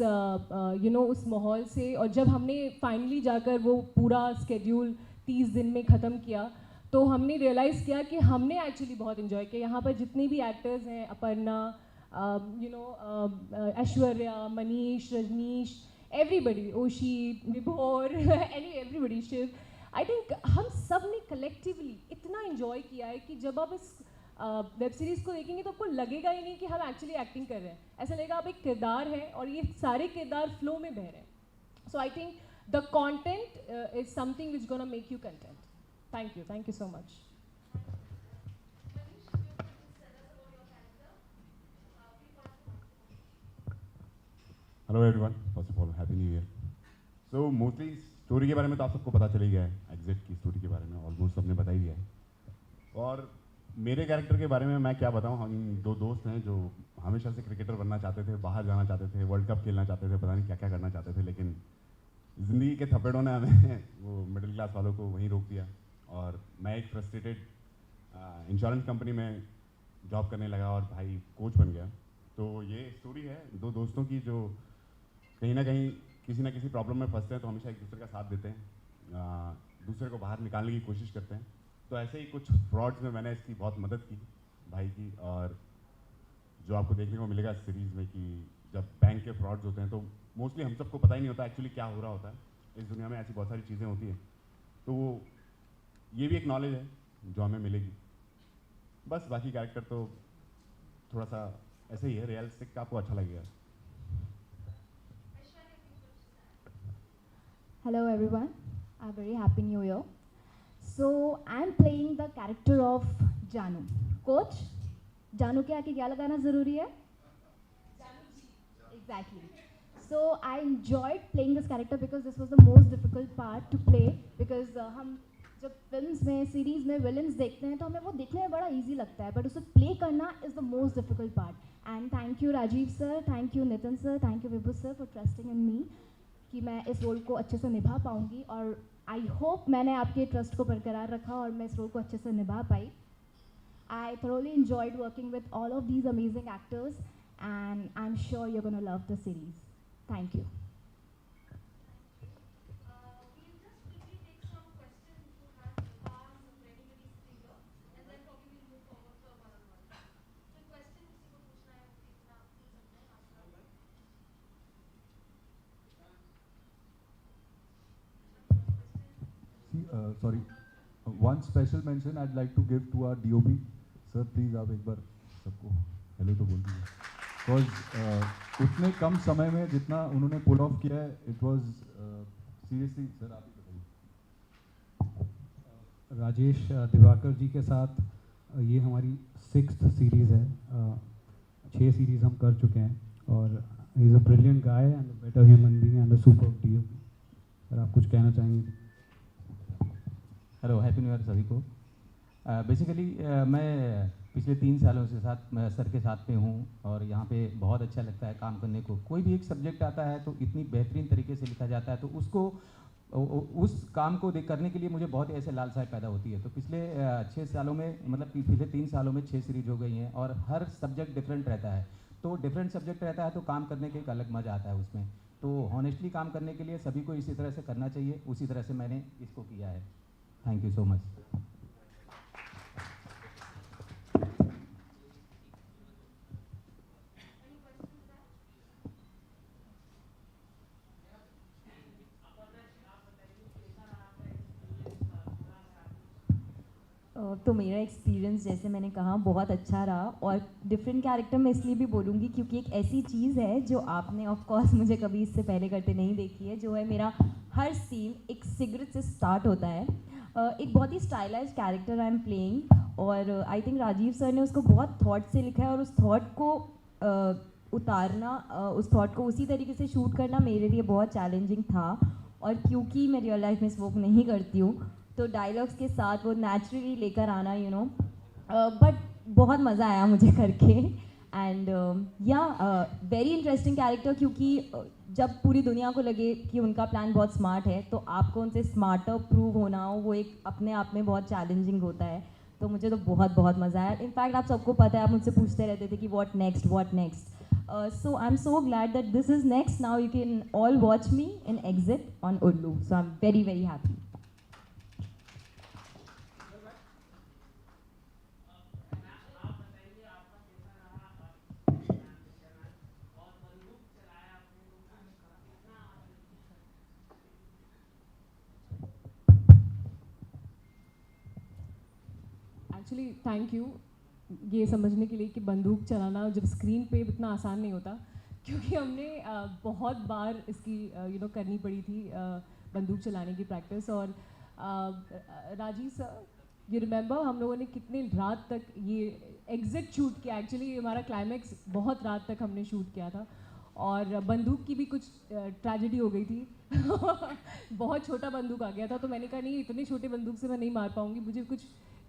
उस माहौल से, और जब हमने फाइनली जाकर वो पूरा स्केड्यूल 30 दिन में ख़त्म किया तो हमने रियलाइज़ किया कि हमने एक्चुअली बहुत इन्जॉय किया। यहाँ पर जितने भी एक्टर्स हैं, अपर्णा, ऐश्वर्या, मनीष, रजनीश, एवरीबडी, ओशी, विभोर, एवरीबडी, शिव, आई थिंक हम सब ने कलेक्टिवली इतना इन्जॉय किया है कि जब आप इस वेब सीरीज़ को देखेंगे तो आपको लगेगा ही नहीं कि हम एक्चुअली एक्टिंग कर रहे हैं। ऐसा लगेगा आप एक किरदार है और ये सारे किरदार फ्लो में बह रहे हैं। So I think the content is something which gonna make you content. Thank you so much. Hello everyone, first of all happy new year. So mostly story के बारे में तो आप सबको पता चल ही गया है, एग्जिट की स्टोरी के बारे में ऑलमोस्ट सबने बता ही दिया है। और मेरे कैरेक्टर के बारे में मैं क्या बताऊं, हम दो दोस्त हैं जो हमेशा से क्रिकेटर बनना चाहते थे, बाहर जाना चाहते थे, वर्ल्ड कप खेलना चाहते थे, पता नहीं क्या क्या करना चाहते थे, लेकिन ज़िंदगी के थपेड़ों ने हमें वो मिडिल क्लास वालों को वहीं रोक दिया। और मैं एक फ्रस्ट्रेटेड इंश्योरेंस कंपनी में जॉब करने लगा और भाई कोच बन गया। तो ये स्टोरी है दो दोस्तों की जो कहीं ना कहीं किसी ना किसी प्रॉब्लम में फंसते हैं तो हमेशा एक दूसरे का साथ देते हैं, दूसरे को बाहर निकालने की कोशिश करते हैं। तो ऐसे ही कुछ फ्रॉड्स में मैंने इसकी बहुत मदद की भाई की। और जो आपको देखने को मिलेगा सीरीज़ में कि जब बैंक के फ्रॉड्स होते हैं तो मोस्टली हम सबको पता ही नहीं होता एक्चुअली क्या हो रहा होता है। इस दुनिया में ऐसी बहुत सारी चीज़ें होती हैं, तो वो ये भी एक नॉलेज है जो हमें मिलेगी। बस बाकी कैरेक्टर तो थोड़ा सा ऐसे ही है, रियलिस्टिक, आपको अच्छा लगेगा। Hello everyone, a very happy new year. So I'm playing the character of Janu. Coach, Janu के आगे क्या लगाना ज़रूरी है? Exactly. So I enjoyed playing this character because this was the most difficult part to play because हम जब films में, series में विलन्स देखते हैं तो हमें वो देखने में बड़ा इजी लगता है, बट उसे प्ले करना is the most difficult part. And thank you Rajeev sir, thank you Nitin sir, thank you Vibhu sir for trusting in me कि मैं इस रोल को अच्छे से निभा पाऊँगी। और आई होप मैंने आपके ट्रस्ट को बरकरार रखा और मैं इस रोल को अच्छे से निभा पाई। आई thoroughly enjoyed working with all of these amazing actors and I'm sure you're going to love the series. Thank you. Sorry, one special mention I'd like to give to our DOP. Sir, please आप एक बार सबको hello तो बोल दीजिए। Because उतने कम समय में जितना उन्होंने पुल ऑफ किया है, it was seriously, सर आप ही बताइए। राजेश दिवाकर जी के साथ ये हमारी 6th सीरीज़ है। 6 सीरीज़ हम कर चुके हैं और he is a brilliant guy and a better human being and a super DOP। Sir आप कुछ कहना चाहेंगे? हेलो, हैप्पी न्यू ईयर सभी को। बेसिकली मैं पिछले 3 सालों से सर के साथ पे हूँ और यहाँ पे बहुत अच्छा लगता है काम करने को। कोई भी एक सब्जेक्ट आता है तो इतनी बेहतरीन तरीके से लिखा जाता है, तो उसको उस काम को करने के लिए मुझे बहुत ही ऐसे लालसाएँ पैदा होती है। तो पिछले 6 सालों में, मतलब पिछले 3 सालों में 6 सीरीज हो गई हैं और हर सब्जेक्ट डिफरेंट रहता है। तो डिफरेंट सब्जेक्ट रहता है तो काम करने का एक अलग मज़ा आता है उसमें। तो हॉनेस्टली काम करने के लिए सभी को इसी तरह से करना चाहिए, उसी तरह से मैंने इसको किया है। Thank you so much. तो मेरा एक्सपीरियंस जैसे मैंने कहा बहुत अच्छा रहा, और डिफरेंट कैरेक्टर मैं इसलिए भी बोलूँगी क्योंकि एक ऐसी चीज़ है जो आपने ऑफ कोर्स मुझे कभी इससे पहले करते नहीं देखी है, जो है मेरा हर सीन एक सिगरेट से स्टार्ट होता है। एक बहुत ही stylise character I am playing, और आई थिंक राजीव सर ने उसको बहुत थॉट से लिखा है, और उस थॉट को उतारना, उस थॉट को उसी तरीके से शूट करना मेरे लिए बहुत चैलेंजिंग था। और क्योंकि मैं रियल लाइफ में स्मोक नहीं करती हूँ तो डायलॉग्स के साथ वो नेचुरली लेकर आना बट बहुत मज़ा आया मुझे करके। एंड वेरी इंटरेस्टिंग कैरेक्टर, क्योंकि जब पूरी दुनिया को लगे कि उनका प्लान बहुत स्मार्ट है तो आपको उनसे स्मार्टर प्रूव होना हो, वो एक अपने आप में बहुत चैलेंजिंग होता है। तो मुझे तो बहुत बहुत मज़ा आया। इनफैक्ट आप सबको पता है, आप मुझसे पूछते रहते थे कि what next. So I'm so glad that this is next. Now you can all watch me in Exit on Ullu. So I'm very, very happy. Actually thank you ये समझने के लिए कि बंदूक चलाना जब स्क्रीन पे इतना आसान नहीं होता, क्योंकि हमने बहुत बार इसकी करनी पड़ी थी बंदूक चलाने की प्रैक्टिस। और राजीव सर, यू रिमेंबर हम लोगों ने कितने रात तक ये एग्जिट शूट किया। एक्चुअली हमारा क्लाइमैक्स बहुत रात तक हमने शूट किया था, और बंदूक की भी कुछ ट्रेजेडी हो गई थी बहुत छोटा बंदूक आ गया था, तो मैंने कहा नहीं, इतने छोटे बंदूक से मैं नहीं मार पाऊँगी, मुझे कुछ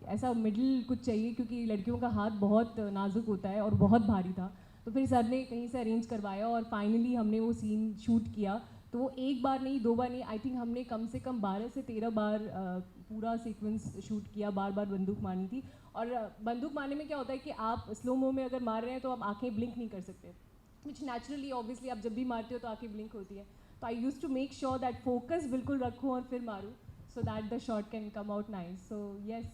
ऐसा मिडिल कुछ चाहिए, क्योंकि लड़कियों का हाथ बहुत नाजुक होता है और बहुत भारी था। तो फिर सर ने कहीं से अरेंज करवाया और फाइनली हमने वो सीन शूट किया। तो वो एक बार नहीं, दो बार नहीं, आई थिंक हमने कम से कम 12 से 13 बार पूरा सीक्वेंस शूट किया। बार बार बंदूक मारनी थी, और बंदूक मारने में क्या होता है कि आप स्लो मो में अगर मार रहे हैं तो आप आँखें ब्लिंक नहीं कर सकते, विच नेचुरली ऑब्वियसली आप जब भी मारते हो तो आँखें ब्लिंक होती है। तो I use to make sure that focus बिल्कुल रखूँ और फिर मारूँ, so that the shot can come out nice. So yes,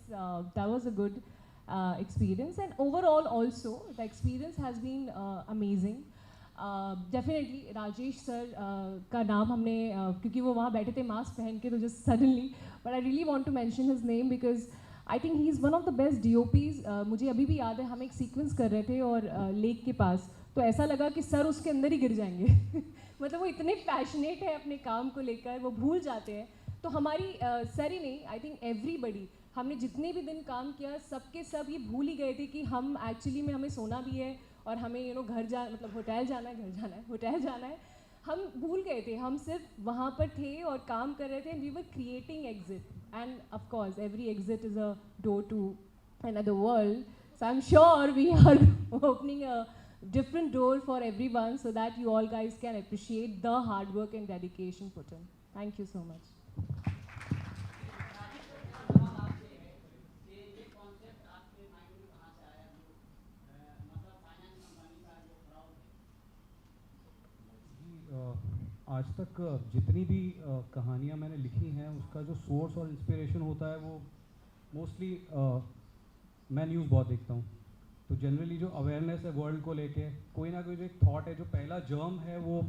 that was a good experience, and overall also the experience has been amazing. Definitely Rajesh sir का नाम हमने क्योंकि वो वहाँ बैठे थे मास्क पहन के, तो just suddenly, but I really want to mention his name because I think he is one of the best DOPs. मुझे अभी भी याद है हम एक सीक्वेंस कर रहे थे और लेक के पास, तो ऐसा लगा कि सर उसके अंदर ही गिर जाएंगे मतलब वो इतने पैशनेट है अपने काम को लेकर, वो भूल जाते हैं। तो हमारी सर ही नहीं, आई थिंक एवरीबडी, हमने जितने भी दिन काम किया सबके सब ये भूल ही गए थे कि हम एक्चुअली में हमें सोना भी है और हमें घर मतलब होटल जाना है, घर जाना है, होटल जाना है। हम भूल गए थे, हम सिर्फ वहाँ पर थे और काम कर रहे थे। We were creating exit, and of course every exit is a door to another world. So I'm sure we are opening a different door for everyone so that you all guys can appreciate the hard work and dedication put in. Thank you so much. आज तक जितनी भी कहानियाँ मैंने लिखी हैं उसका जो सोर्स और इंस्पिरेशन होता है वो मोस्टली मैं न्यूज़ बहुत देखता हूँ, तो जनरली जो अवेयरनेस है वर्ल्ड को लेके, कोई ना कोई जो एक थॉट है, जो पहला जर्म है वो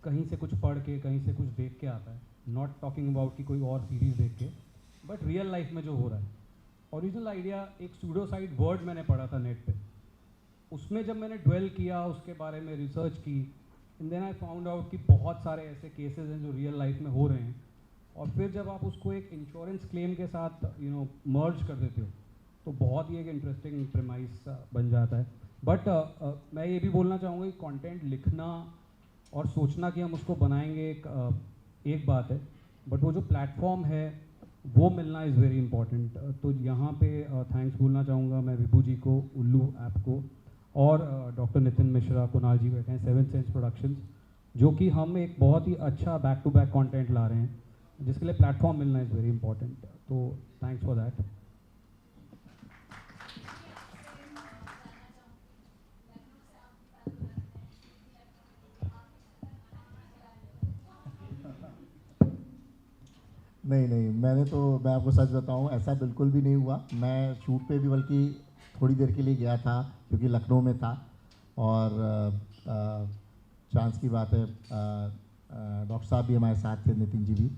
कहीं से कुछ पढ़ के, कहीं से कुछ देख के आता है। नॉट टॉकिंग अबाउट कि कोई और सीरीज़ देख के, बट रियल लाइफ में जो हो रहा है। ओरिजिनल आइडिया एक सूडोसाइड वर्ड मैंने पढ़ा था नेट पे, उसमें जब मैंने ड्वेल किया, उसके बारे में रिसर्च की, and then I found out कि बहुत सारे ऐसे केसेस हैं जो रियल लाइफ में हो रहे हैं, और फिर जब आप उसको एक इंश्योरेंस क्लेम के साथ मर्ज कर देते हो तो बहुत ही एक इंटरेस्टिंग प्रेमाइस बन जाता है। बट मैं ये भी बोलना चाहूँगा कि कंटेंट लिखना और सोचना कि हम उसको बनाएंगे एक बात है, बट वो जो प्लेटफॉर्म है वो मिलना इज़ वेरी इंपॉर्टेंट। तो यहाँ पे थैंक्स बोलना चाहूँगा मैं विभू जी को, उल्लू ऐप को, और डॉक्टर नितिन मिश्रा, कुणाल जी बैठे हैं 7 सेंस प्रोडक्शंस, जो कि हम एक बहुत ही अच्छा बैक टू बैक कंटेंट ला रहे हैं, जिसके लिए प्लेटफॉर्म मिलना इज़ वेरी इंपॉर्टेंट। तो थैंक्स फॉर दैट। नहीं, मैं आपको सच बताऊं, ऐसा बिल्कुल भी नहीं हुआ। मैं शूट पे भी बल्कि थोड़ी देर के लिए गया था क्योंकि लखनऊ में था, और चांस की बात है डॉक्टर साहब भी हमारे साथ थे, नितिन जी भी,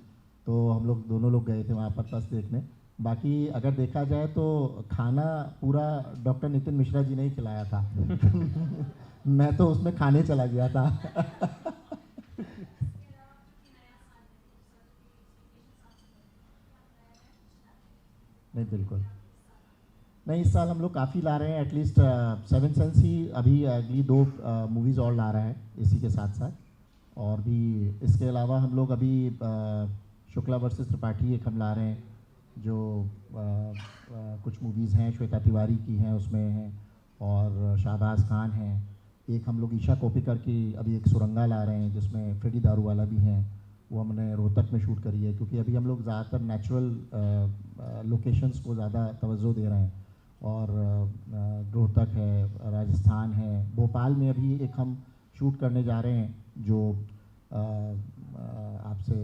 तो हम लोग दोनों लोग गए थे वहाँ पर बस देखने। बाकी अगर देखा जाए तो खाना पूरा डॉक्टर नितिन मिश्रा जी ने ही खिलाया था मैं तो उसमें खाने चला गया था नहीं, बिल्कुल नहीं, इस साल हम लोग काफ़ी ला रहे हैं। एटलीस्ट 7 सेंस ही अभी अगली 2 मूवीज़ और ला रहा है इसी के साथ साथ, और भी इसके अलावा हम लोग अभी शुक्ला वर्सेस त्रिपाठी एक हम ला रहे हैं, जो कुछ मूवीज़ हैं श्वेता तिवारी की हैं उसमें हैं, और शाहबाज खान हैं। एक हम लोग ईशा कोपिकर की अभी एक सुरंगा ला रहे हैं जिसमें फ्रेडी दारूवाला भी हैं, वो हमने रोहतक में शूट करी है, क्योंकि अभी हम लोग ज़्यादातर नेचुरल लोकेशंस को ज़्यादा तवज्जो दे रहे हैं। और रोहतक है, राजस्थान है, भोपाल में अभी एक हम शूट करने जा रहे हैं जो आपसे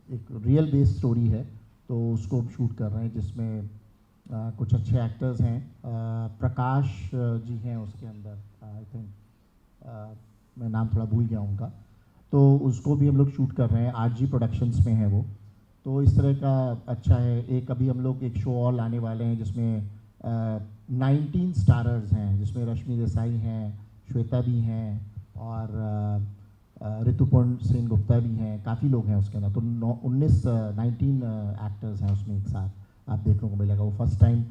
एक रियल बेस्ड स्टोरी है, तो उसको हम शूट कर रहे हैं जिसमें कुछ अच्छे एक्टर्स हैं। प्रकाश जी हैं उसके अंदर, आई थिंक मैं नाम थोड़ा भूल गया उनका, तो उसको भी हम लोग शूट कर रहे हैं, आरजी प्रोडक्शंस में है वो। तो इस तरह का अच्छा है। एक अभी हम लोग एक शो और लाने वाले हैं जिसमें 19 स्टारर्स हैं, जिसमें रश्मि देसाई हैं, श्वेता भी हैं और ऋतुपर्ण सेन गुप्ता भी हैं, काफ़ी लोग हैं उसके अंदर। तो 19 एक्टर्स हैं उसमें एक साथ आप देखने को मिलेगा। वो फर्स्ट टाइम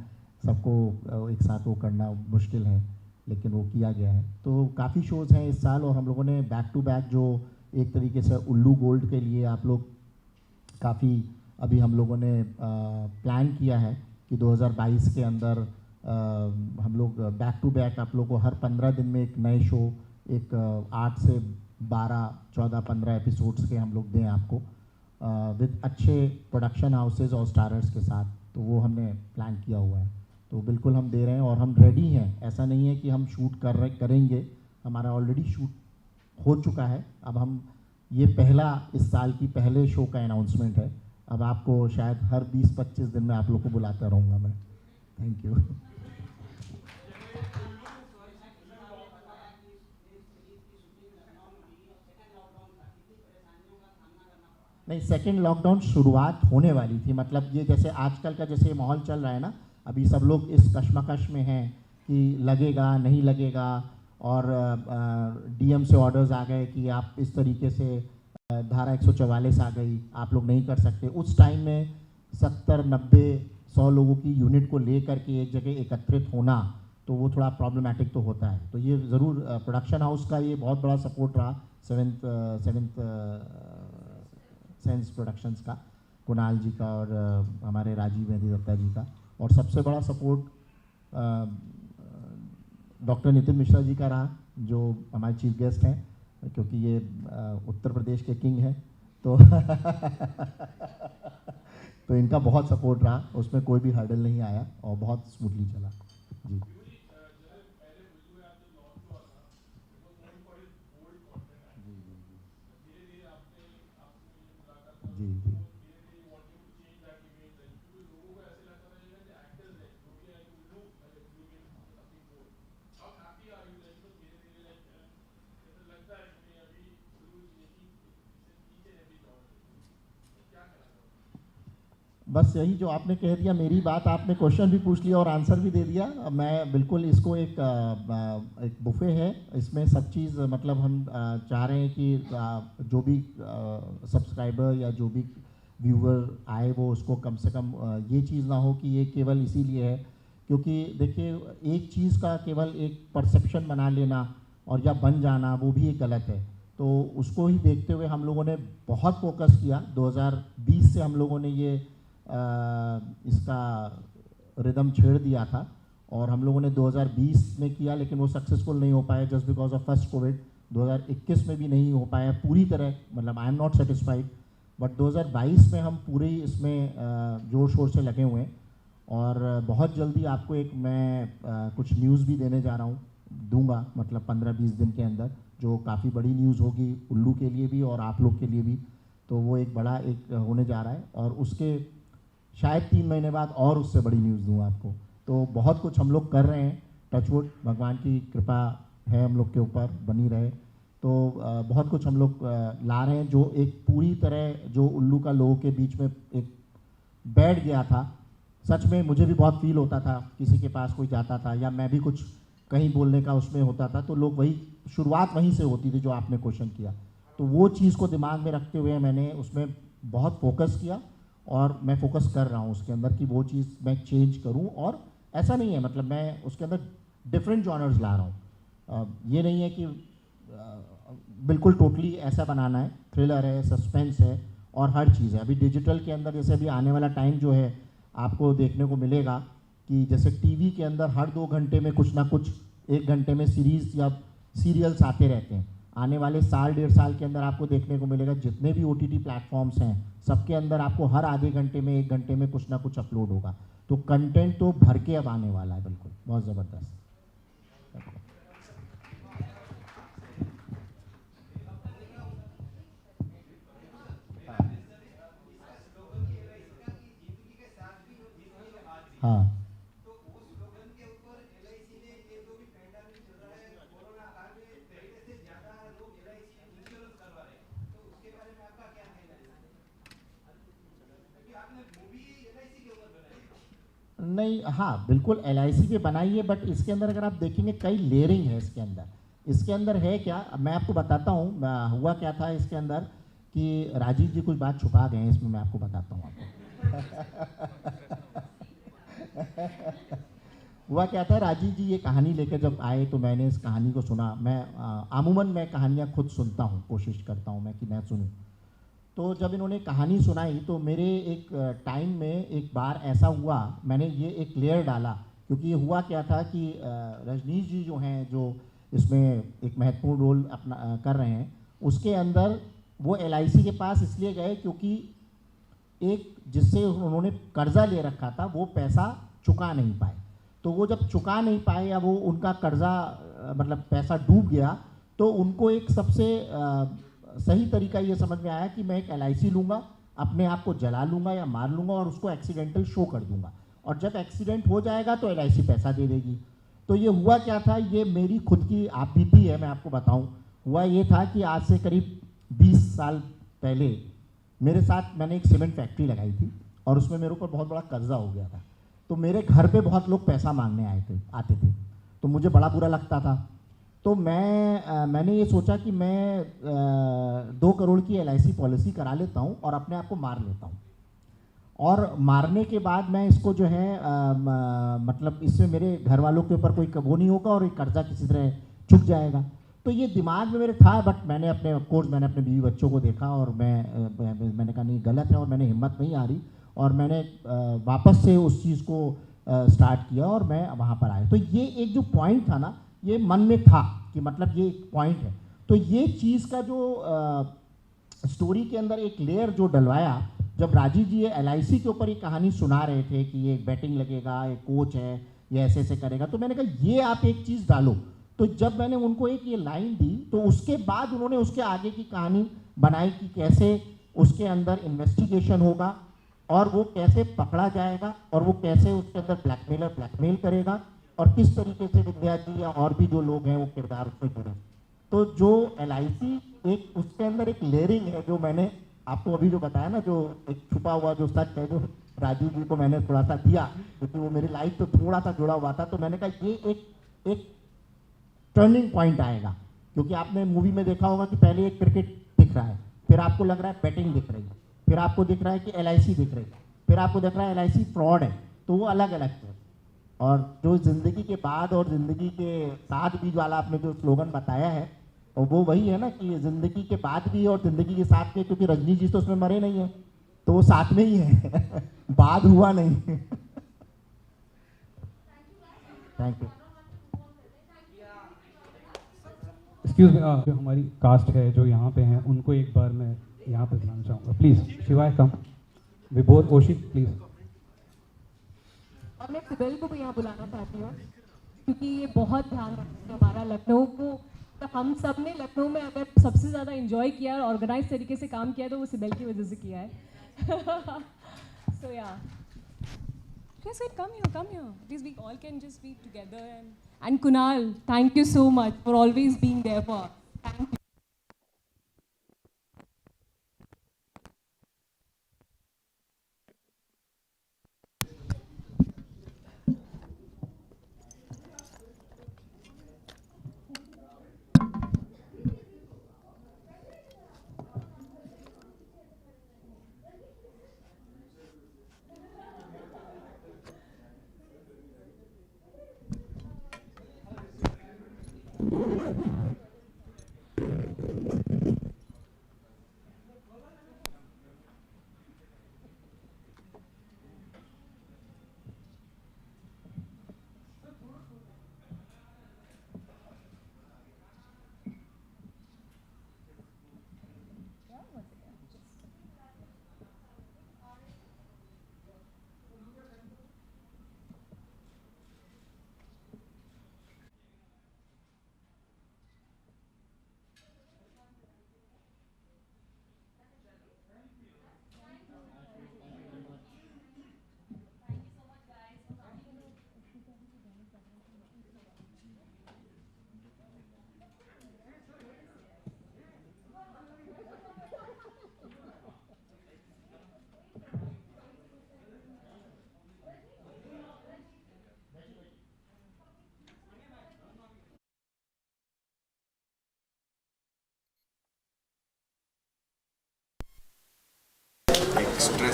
सबको एक साथ वो करना मुश्किल है, लेकिन वो किया गया है। तो काफ़ी शोज़ हैं इस साल, और हम लोगों ने बैक टू बैक जो एक तरीके से उल्लू गोल्ड के लिए आप लोग काफ़ी अभी हम लोगों ने प्लान किया है कि 2022 के अंदर हम लोग बैक टू बैक आप लोग को हर 15 दिन में एक नए शो, एक 8 से 12, 14, 15 एपिसोड्स के हम लोग दें आपको विद अच्छे प्रोडक्शन हाउसेज और स्टारर्स के साथ। तो वो हमने प्लान किया हुआ है, तो बिल्कुल हम दे रहे हैं और हम रेडी हैं। ऐसा नहीं है कि हम शूट करेंगे, हमारा ऑलरेडी शूट हो चुका है। अब हम ये पहला इस साल की पहले शो का अनाउंसमेंट है। अब आपको शायद हर 20-25 दिन में आप लोग को बुलाता रहूँगा मैं। Thank you. नहीं, सेकेंड लॉकडाउन शुरुआत होने वाली थी, मतलब ये जैसे आजकल का जैसे माहौल चल रहा है ना, अभी सब लोग इस कश्मकश में हैं कि लगेगा नहीं लगेगा, और डीएम से ऑर्डर्स आ गए कि आप इस तरीके से धारा 144 आ गई, आप लोग नहीं कर सकते। उस टाइम में 70, 90, 100 लोगों की यूनिट को ले करके एक जगह एकत्रित होना, तो वो थोड़ा प्रॉब्लमेटिक तो होता है। तो ये ज़रूर प्रोडक्शन हाउस का ये बहुत बड़ा सपोर्ट रहा, सेवेंथ सेंस प्रोडक्शंस का, कुणाल जी का और हमारे राजीव मेहंदी दत्ता जी का, और सबसे बड़ा सपोर्ट डॉक्टर नितिन मिश्रा जी का रहा, जो हमारे चीफ गेस्ट हैं, क्योंकि ये उत्तर प्रदेश के किंग हैं। तो तो इनका बहुत सपोर्ट रहा, उसमें कोई भी हर्डल नहीं आया और बहुत स्मूथली चला जी। जी जी बस यही जो आपने कह दिया, मेरी बात आपने क्वेश्चन भी पूछ लिया और आंसर भी दे दिया। मैं बिल्कुल इसको एक बुफे है, इसमें सब चीज़, मतलब हम चाह रहे हैं कि जो भी सब्सक्राइबर या जो भी व्यूवर आए वो उसको कम से कम ये चीज़ ना हो कि ये केवल इसीलिए है, क्योंकि देखिए एक चीज़ का केवल एक परसेप्शन बना लेना और या बन जाना वो भी एक गलत है। तो उसको ही देखते हुए हम लोगों ने बहुत फोकस किया। 2020 से हम लोगों ने ये इसका रिदम छेड़ दिया था और हम लोगों ने 2020 में किया, लेकिन वो सक्सेसफुल नहीं हो पाया just because of first Covid. 2021 में भी नहीं हो पाया पूरी तरह, मतलब I am not satisfied, but 2022 में हम पूरे इसमें जोर शोर से लगे हुए हैं और बहुत जल्दी आपको एक मैं कुछ न्यूज़ भी देने जा रहा हूँ, दूंगा मतलब 15-20 दिन के अंदर, जो काफ़ी बड़ी न्यूज़ होगी उल्लू के लिए भी और आप लोग के लिए भी। तो वो एक बड़ा एक होने जा रहा है और उसके शायद 3 महीने बाद और उससे बड़ी न्यूज़ दूँ आपको। तो बहुत कुछ हम लोग कर रहे हैं, टचवुड, भगवान की कृपा है हम लोग के ऊपर बनी रहे। तो बहुत कुछ हम लोग ला रहे हैं जो एक पूरी तरह जो उल्लू का लोगों के बीच में एक बैठ गया था। सच में मुझे भी बहुत फील होता था, किसी के पास कोई जाता था या मैं भी कुछ कहीं बोलने का उसमें होता था, तो लोग वही शुरुआत वहीं से होती थी जो आपने क्वेश्चन किया। तो वो चीज़ को दिमाग में रखते हुए मैंने उसमें बहुत फोकस किया और मैं फोकस कर रहा हूँ उसके अंदर कि वो चीज़ मैं चेंज करूँ। और ऐसा नहीं है, मतलब मैं उसके अंदर डिफरेंट जॉनर्स ला रहा हूँ। ये नहीं है कि बिल्कुल टोटली ऐसा बनाना है, थ्रिलर है, सस्पेंस है और हर चीज़ है। अभी डिजिटल के अंदर जैसे अभी आने वाला टाइम जो है आपको देखने को मिलेगा कि जैसे टीवी के अंदर हर 2 घंटे में कुछ ना कुछ, 1 घंटे में सीरीज़ या सीरियल्स आते रहते हैं। आने वाले साल 1.5 साल के अंदर आपको देखने को मिलेगा जितने भी OTT प्लेटफॉर्म्स हैं सबके अंदर आपको हर आधे घंटे में 1 घंटे में कुछ ना कुछ अपलोड होगा। तो कंटेंट तो भर के अब आने वाला है, बिल्कुल बहुत ज़बरदस्त। हाँ नहीं, हाँ बिल्कुल LIC पे बनाई है, बट इसके अंदर अगर आप देखेंगे कई लेयरिंग है इसके अंदर। इसके अंदर है क्या, मैं आपको बताता हूँ हुआ क्या था इसके अंदर, कि राजीव जी कुछ बात छुपा गए हैं इसमें, मैं आपको बताता हूँ आपको। हुआ क्या था, राजीव जी ये कहानी लेकर जब आए तो मैंने इस कहानी को सुना। मैं अमूमन मैं कहानियाँ खुद सुनता हूँ, कोशिश करता हूँ मैं कि मैं सुनूँ। तो जब इन्होंने कहानी सुनाई तो मेरे एक टाइम में एक बार ऐसा हुआ, मैंने ये एक लेयर डाला, क्योंकि ये हुआ क्या था कि रजनीश जी जो हैं, जो इसमें एक महत्वपूर्ण रोल अपना कर रहे हैं, उसके अंदर वो LIC के पास इसलिए गए क्योंकि एक जिससे उन्होंने कर्जा ले रखा था वो पैसा चुका नहीं पाए। तो वो जब चुका नहीं पाए या वो उनका कर्जा मतलब पैसा डूब गया, तो उनको एक सबसे सही तरीका ये समझ में आया कि मैं एक LIC लूँगा, अपने आप को जला लूँगा या मार लूँगा और उसको एक्सीडेंटल शो कर दूँगा, और जब एक्सीडेंट हो जाएगा तो LIC पैसा दे देगी। तो ये हुआ क्या था, ये मेरी खुद की आप बीती है, मैं आपको बताऊँ। हुआ ये था कि आज से करीब 20 साल पहले मेरे साथ मैंने एक सीमेंट फैक्ट्री लगाई थी और उसमें मेरे ऊपर बहुत बड़ा कर्जा हो गया था। तो मेरे घर पे बहुत लोग पैसा मांगने आते थे, तो मुझे बड़ा बुरा लगता था। तो मैंने ये सोचा कि मैं 2 करोड़ की LIC पॉलिसी करा लेता हूँ और अपने आप को मार लेता हूँ, और मारने के बाद मैं इसको जो है मतलब इससे मेरे घर वालों के ऊपर कोई वो नहीं होगा और एक कर्जा किसी तरह चुक जाएगा। तो ये दिमाग में मेरे था, बट मैंने अपने बीवी बच्चों को देखा और मैंने कहा नहीं, गलत है, और मैंने हिम्मत नहीं आ रही, और मैंने वापस से उस चीज़ को स्टार्ट किया और मैं वहाँ पर आया। तो ये एक जो पॉइंट था ना, ये मन में था कि मतलब ये एक पॉइंट है। तो ये चीज़ का जो स्टोरी के अंदर एक लेयर जो डलवाया, जब राजीव जी ये LIC के ऊपर ये कहानी सुना रहे थे कि ये बैटिंग लगेगा, एक कोच है, ये ऐसे ऐसे करेगा, तो मैंने कहा ये आप एक चीज़ डालो। तो जब मैंने उनको एक ये लाइन दी, तो उसके बाद उन्होंने उसके आगे की कहानी बनाई कि कैसे उसके अंदर इन्वेस्टिगेशन होगा और वो कैसे पकड़ा जाएगा और वो कैसे उसके अंदर ब्लैकमेल करेगा और किस तरीके से विद्या जी या और भी जो लोग हैं वो किरदार उसमें जुड़े। तो जो LIC एक उसके अंदर एक लेयरिंग है, जो मैंने आपको अभी जो बताया ना, जो एक छुपा हुआ जो सच है, जो राजीव जी को मैंने थोड़ा सा दिया, क्योंकि वो मेरी लाइफ तो थोड़ा सा जुड़ा हुआ था। तो मैंने कहा ये एक टर्निंग पॉइंट आएगा, क्योंकि आपने मूवी में देखा होगा कि पहले एक क्रिकेट दिख रहा है, फिर आपको लग रहा है बैटिंग दिख रही है, फिर आपको दिख रहा है कि LIC दिख रही है, फिर आपको दिख रहा है LIC फ्रॉड है। तो वो अलग अलग थे। और जो ज़िंदगी के बाद और ज़िंदगी के साथ भी वाला आपने जो स्लोगन बताया है, और वो वही है ना कि ज़िंदगी के बाद भी और ज़िंदगी के साथ में, क्योंकि रजनी जी तो उसमें मरे नहीं है, तो वो साथ में ही है। बाद हुआ नहीं। Thank you. एक्सक्यूज मी, जो हमारी कास्ट है जो यहाँ पे हैं, उनको एक बार मैं यहाँ पे बुलाना चाहूँगा। प्लीज़ शिवाय कम, विभोर, ओशित प्लीज़। और मैं सिबेल को भी यहाँ बुलाना चाहती हूँ, क्योंकि ये बहुत ध्यान रखते हैं हमारा लखनऊ को। तो हम सब ने लखनऊ में अगर सबसे ज़्यादा एंजॉय किया और ऑर्गेनाइज तरीके से काम किया तो वो सिबेल की वजह से किया है। सो या Yes, wait, come here. At least we all can just be together. And Kunal, thank you so much for always being there for us. Thank you.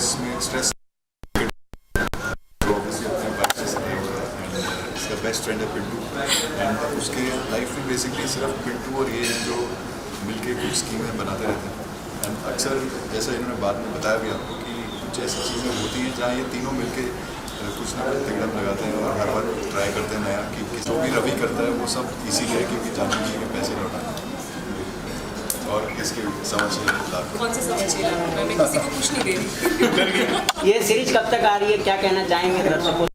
Stress obviously अपने बच्चे से नहीं होता एंड इसका बेस्ट फ्रेंड है Pintu and उसके life में basically सिर्फ पिंटू और ये हैं जो मिलके कुछ स्कीमें बनाते रहते हैं एंड अक्सर जैसा इन्होंने बाद में बताया भी आपको कि कुछ ऐसी चीज़ें होती हैं जहाँ ये तीनों मिलके कुछ ना कुछ तिगड़म लगाते हैं और हर बार ट्राई करते हैं नया कि जो भी रवि करता है वो सब इसीलिए क्योंकि जानने के लिए पैसे लौटाना और इसके समझ कौन सा समझ मैं किसी को कुछ नहीं दे रही। ये सीरीज कब तक आ रही है, क्या कहना चाहेंगे दर्शकों?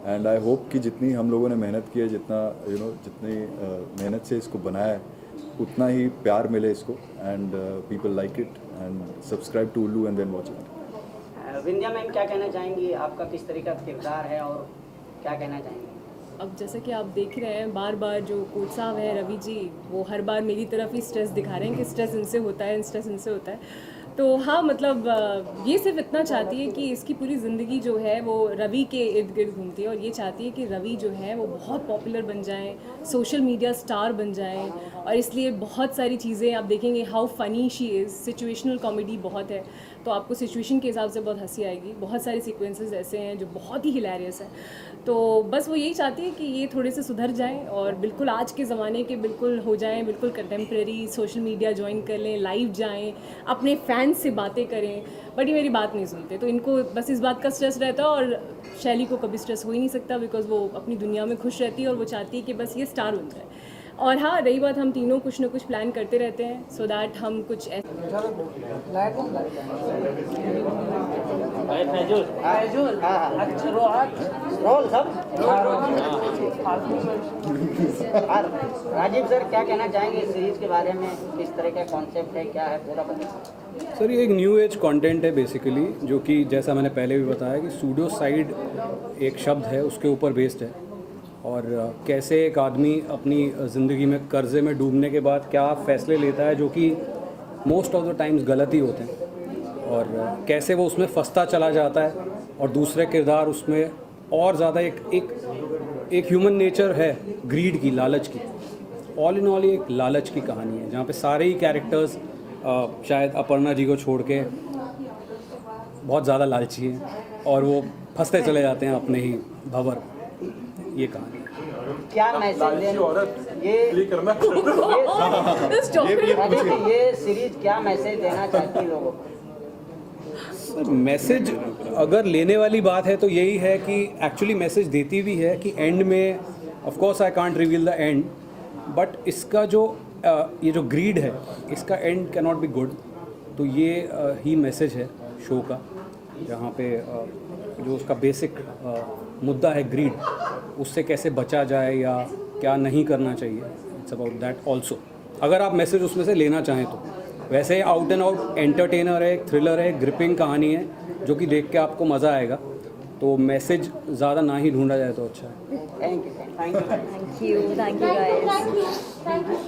एंड आई होप कि जितनी हम लोगों ने मेहनत की है, जितना जितनी मेहनत से इसको बनाया है, उतना ही प्यार मिले इसको and people like it and subscribe to Ullu and then watch it. Vindhya ma'am क्या कहना चाहेंगी, आपका किस तरह का किरदार है और क्या कहना चाहेंगे? अब जैसा कि आप देख रहे हैं बार बार जो कोच साहब है रवि जी, वो हर बार मेरी तरफ ही स्ट्रेस दिखा रहे हैं कि स्ट्रेस इनसे होता है, स्ट्रेस इनसे होता है। तो हाँ, मतलब ये सिर्फ इतना चाहती है कि इसकी पूरी ज़िंदगी जो है वो रवि के इर्द गिर्द घूमती है और ये चाहती है कि रवि जो है वो बहुत पॉपुलर बन जाएं, सोशल मीडिया स्टार बन जाएं और इसलिए बहुत सारी चीज़ें आप देखेंगे how funny she is. Situational comedy बहुत है तो आपको सिचुएशन के हिसाब से बहुत हंसी आएगी। बहुत सारे सीक्वेंसेस ऐसे हैं जो बहुत ही हिलेरियस है। तो बस वो यही चाहती है कि ये थोड़े से सुधर जाएं और बिल्कुल आज के ज़माने के बिल्कुल हो जाएं, बिल्कुल कंटेम्प्रेरी, सोशल मीडिया ज्वाइन कर लें, लाइव जाएं, अपने फैंस से बातें करें। बट ये मेरी बात नहीं सुनते तो इनको बस इस बात का स्ट्रेस रहता है और शैली को कभी स्ट्रेस हो ही नहीं सकता बिकॉज वो अपनी दुनिया में खुश रहती है और वो चाहती है कि बस ये स्टार बन जाए। और हाँ, रही बात, हम तीनों कुछ ना कुछ प्लान करते रहते हैं सो दैट हम कुछ राजीव सर क्या कहना चाहेंगे इस सीरीज के बारे में, किस तरह का कॉन्सेप्ट है, क्या है, पूरा बताइए। सर ये एक न्यू एज कंटेंट है बेसिकली, जो कि जैसा मैंने पहले भी बताया कि सूडोसाइड एक शब्द है उसके ऊपर बेस्ड है और कैसे एक आदमी अपनी ज़िंदगी में कर्जे में डूबने के बाद क्या फैसले लेता है जो कि मोस्ट ऑफ द टाइम्स गलत ही होते हैं और कैसे वो उसमें फंसता चला जाता है और दूसरे किरदार उसमें और ज़्यादा एक ह्यूमन नेचर है ग्रीड की, लालच की। ऑल इन ऑल एक लालच की कहानी है जहाँ पे सारे ही कैरेक्टर्स शायद अपर्णा जी को छोड़ के बहुत ज़्यादा लालची हैं और वो फंसते चले जाते हैं अपने ही भंवर। ये कहानी क्या मैसेज ये सीरीज क्या मैसेज देना चाहती है लोगों को? मैसेज अगर लेने वाली बात है तो यही है कि एक्चुअली मैसेज देती भी है कि एंड में, of course I can't reveal the end, but इसका जो ये जो ग्रीड है इसका and can not be good. तो ये ही मैसेज है शो का, जहाँ पे जो उसका बेसिक मुद्दा है ग्रीड, उससे कैसे बचा जाए या क्या नहीं करना चाहिए। इट्स अबाउट दैट ऑल्सो, अगर आप मैसेज उसमें से लेना चाहें तो। वैसे आउट एंड आउट एंटरटेनर है, एक थ्रिलर है, ग्रिपिंग कहानी है जो कि देख के आपको मज़ा आएगा। तो मैसेज ज़्यादा ना ही ढूंढा जाए तो अच्छा है। Thank you. Thank you guys.